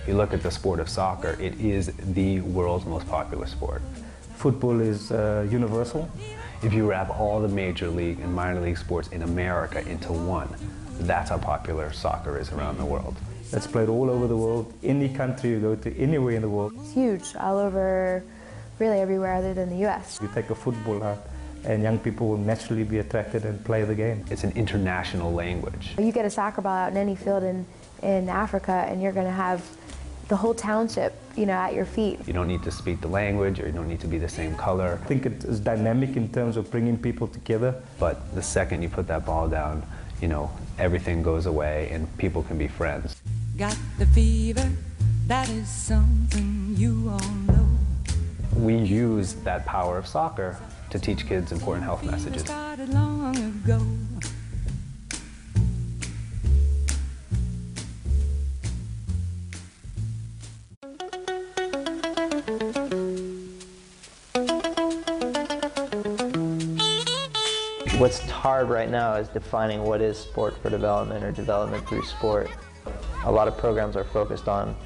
If you look at the sport of soccer, it is the world's most popular sport. Football is universal. If you wrap all the major league and minor league sports in America into one, that's how popular soccer is around the world. It's played all over the world. Any country you go to, anywhere in the world. It's huge, all over, really everywhere other than the US. You take a football out and young people will naturally be attracted and play the game. It's an international language. You get a soccer ball out in any field in Africa and you're going to have the whole township, at your feet. You don't need to speak the language, or you don't need to be the same color. I think it is dynamic in terms of bringing people together. But the second you put that ball down, everything goes away and people can be friends. Got the fever, that is something you all know. We use that power of soccer to teach kids important health messages. Started long ago. What's hard right now is defining what is sport for development or development through sport. A lot of programs are focused on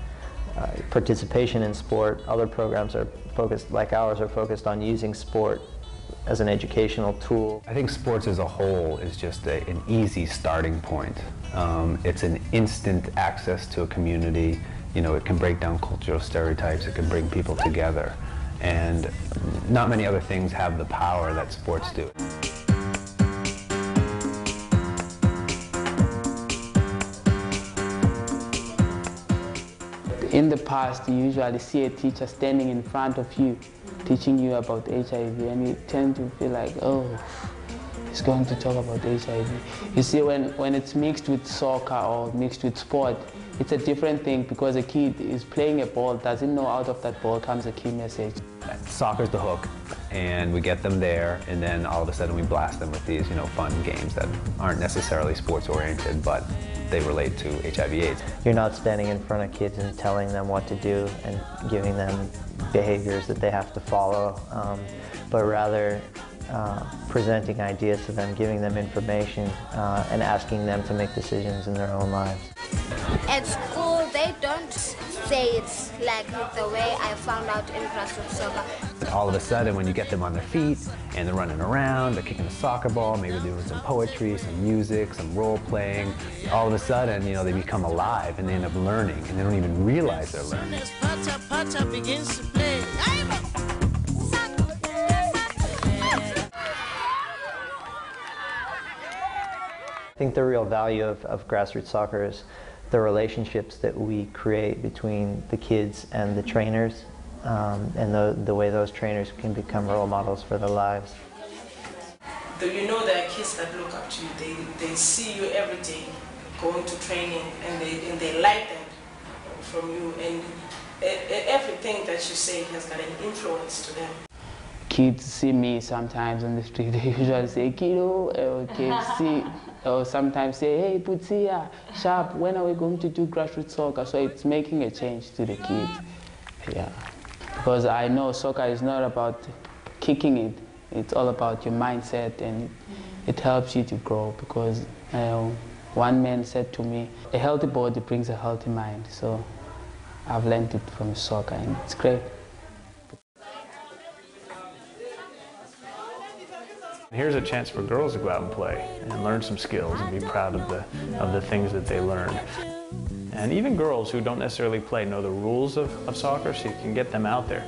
participation in sport. Other programs are focused, like ours, are focused on using sport as an educational tool. I think sports as a whole is just an easy starting point. It's an instant access to a community. It can break down cultural stereotypes. It can bring people together. And not many other things have the power that sports do. In the past, you usually see a teacher standing in front of you, teaching you about HIV, and you tend to feel like, oh, he's going to talk about HIV. You see, when it's mixed with soccer or mixed with sport, it's a different thing because a kid is playing a ball, doesn't know out of that ball comes a key message. Soccer's the hook, and we get them there, and then all of a sudden we blast them with these, fun games that aren't necessarily sports-oriented, but they relate to HIV/AIDS. You're not standing in front of kids and telling them what to do and giving them behaviors that they have to follow, but rather presenting ideas to them, giving them information, and asking them to make decisions in their own lives. At school, they don't say it's like the way I found out in Grassroot Soccer. All of a sudden, when you get them on their feet and they're running around, they're kicking a soccer ball, maybe doing some poetry, some music, some role playing, all of a sudden, they become alive and they end up learning and they don't even realize they're learning. Pata begins to play. I think the real value of grassroots soccer is the relationships that we create between the kids and the trainers, and the way those trainers can become role models for their lives. There are kids that look up to you. They see you every day going to training, and they like that from you, and everything that you say has got an influence to them. Kids see me sometimes on the street, they usually say, kiddo, or KFC, or sometimes say, hey, Putsia, Sharp, when are we going to do grassroots soccer? So it's making a change to the kids, yeah. Because I know soccer is not about kicking it, it's all about your mindset, and it helps you to grow, because one man said to me, a healthy body brings a healthy mind, so I've learned it from soccer, and it's great. Here's a chance for girls to go out and play and learn some skills and be proud of the things that they learned. And even girls who don't necessarily play know the rules of soccer, so you can get them out there.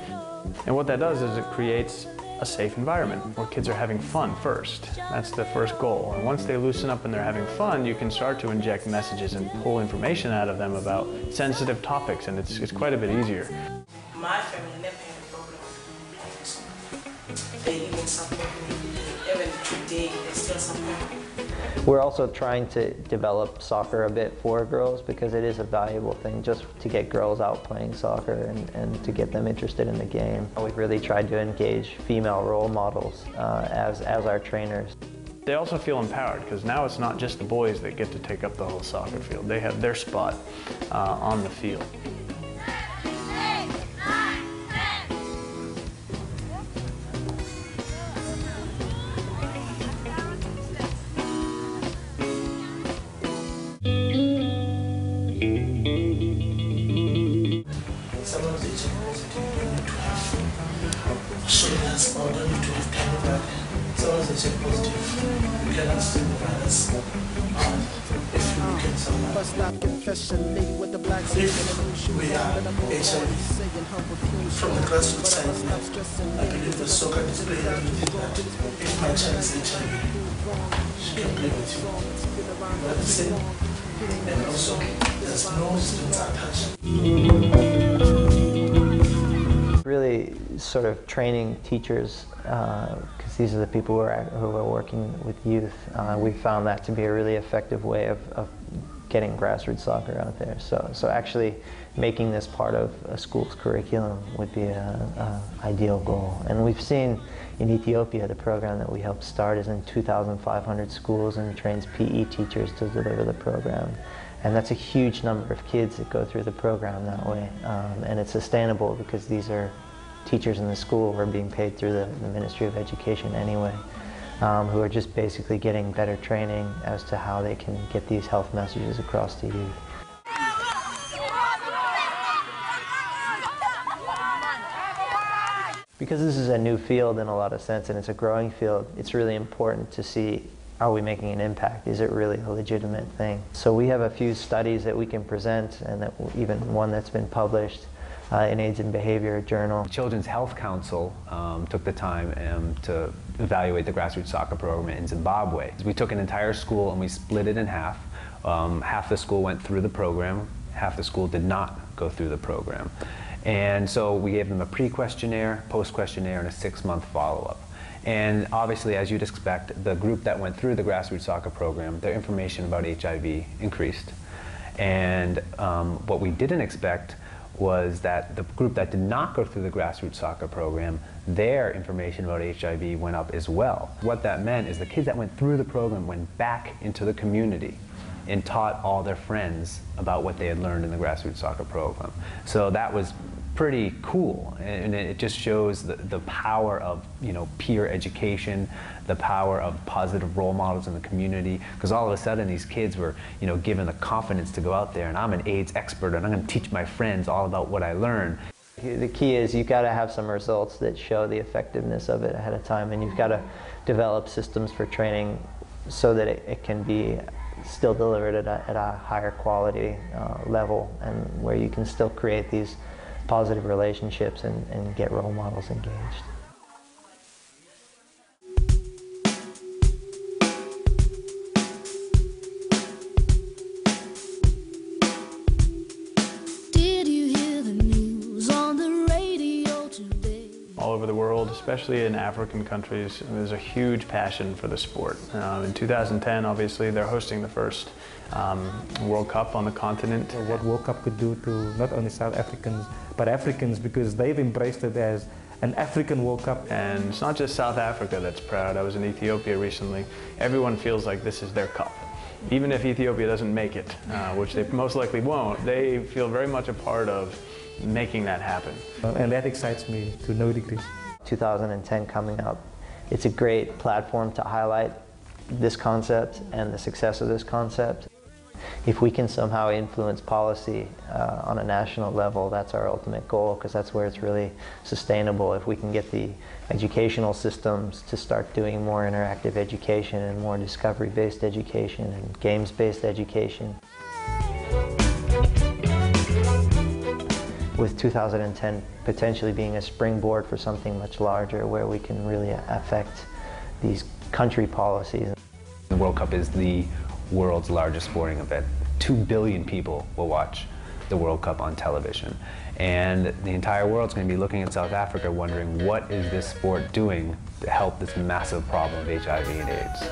And what that does is it creates a safe environment where kids are having fun first. That's the first goal. And once they loosen up and they're having fun, you can start to inject messages and pull information out of them about sensitive topics, and it's quite a bit easier. My family never had a problem. They even support me. Even today, they still support me. We're also trying to develop soccer a bit for girls, because it is a valuable thing just to get girls out playing soccer and to get them interested in the game. We've really tried to engage female role models as our trainers. They also feel empowered, because now it's not just the boys that get to take up the whole soccer field. They have their spot on the field. 8, 9, someone is HIV positive, you need to have shoulders or don't need to have tiny blood. Someone is HIV positive, you cannot spread the virus. If you look at someone, if we are HIV from the grassroots side, I believe the soccer display everything that if my child is HIV, she can play with you. But the same, and also there's no strings attached. Really sort of training teachers, because these are the people who are working with youth. We found that to be a really effective way of getting grassroots soccer out there. So actually making this part of a school's curriculum would be an ideal goal. And we've seen in Ethiopia, the program that we helped start is in 2,500 schools and trains PE teachers to deliver the program. And that's a huge number of kids that go through the program that way. And it's sustainable because these are teachers in the school who are being paid through the Ministry of Education anyway, who are just basically getting better training as to how they can get these health messages across to youth. Because this is a new field in a lot of sense and it's a growing field, it's really important to see, are we making an impact? Is it really a legitimate thing? So we have a few studies that we can present, and that even one that's been published in AIDS and Behavior Journal. Children's Health Council took the time to evaluate the grassroots soccer program in Zimbabwe. We took an entire school and we split it in half. Half the school went through the program, half the school did not go through the program. And so we gave them a pre-questionnaire, post-questionnaire, and a 6-month follow-up. And obviously, as you'd expect, the group that went through the grassroots soccer program, their information about HIV increased. And what we didn't expect was that the group that did not go through the grassroots soccer program, their information about HIV went up as well. What that meant is the kids that went through the program went back into the community and taught all their friends about what they had learned in the grassroots soccer program. So that was pretty cool, and it just shows the power of, you know, peer education, the power of positive role models in the community, because all of a sudden these kids were, you know, given the confidence to go out there, and I'm an AIDS expert and I'm going to teach my friends all about what I learned. The key is you've got to have some results that show the effectiveness of it ahead of time, and you've got to develop systems for training so that it can be still delivered at a higher quality level, and where you can still create these positive relationships and get role models engaged. Did you hear the news on the radio today? All over the world, especially in African countries, there's a huge passion for the sport. In 2010, obviously, they're hosting the first World Cup on the continent. What World Cup could do to not only South Africans, but Africans, because they've embraced it as an African World Cup. And it's not just South Africa that's proud. I was in Ethiopia recently. Everyone feels like this is their cup. Even if Ethiopia doesn't make it, which they most likely won't, they feel very much a part of making that happen. And that excites me to no degree. 2010 coming up, it's a great platform to highlight this concept and the success of this concept. If we can somehow influence policy on a national level, that's our ultimate goal, because that's where it's really sustainable. If we can get the educational systems to start doing more interactive education and more discovery-based education and games-based education. With 2010 potentially being a springboard for something much larger, where we can really affect these country policies. The World Cup is the world's largest sporting event. 2 billion people will watch the World Cup on television. And the entire world's going to be looking at South Africa wondering, what is this sport doing to help this massive problem of HIV and AIDS?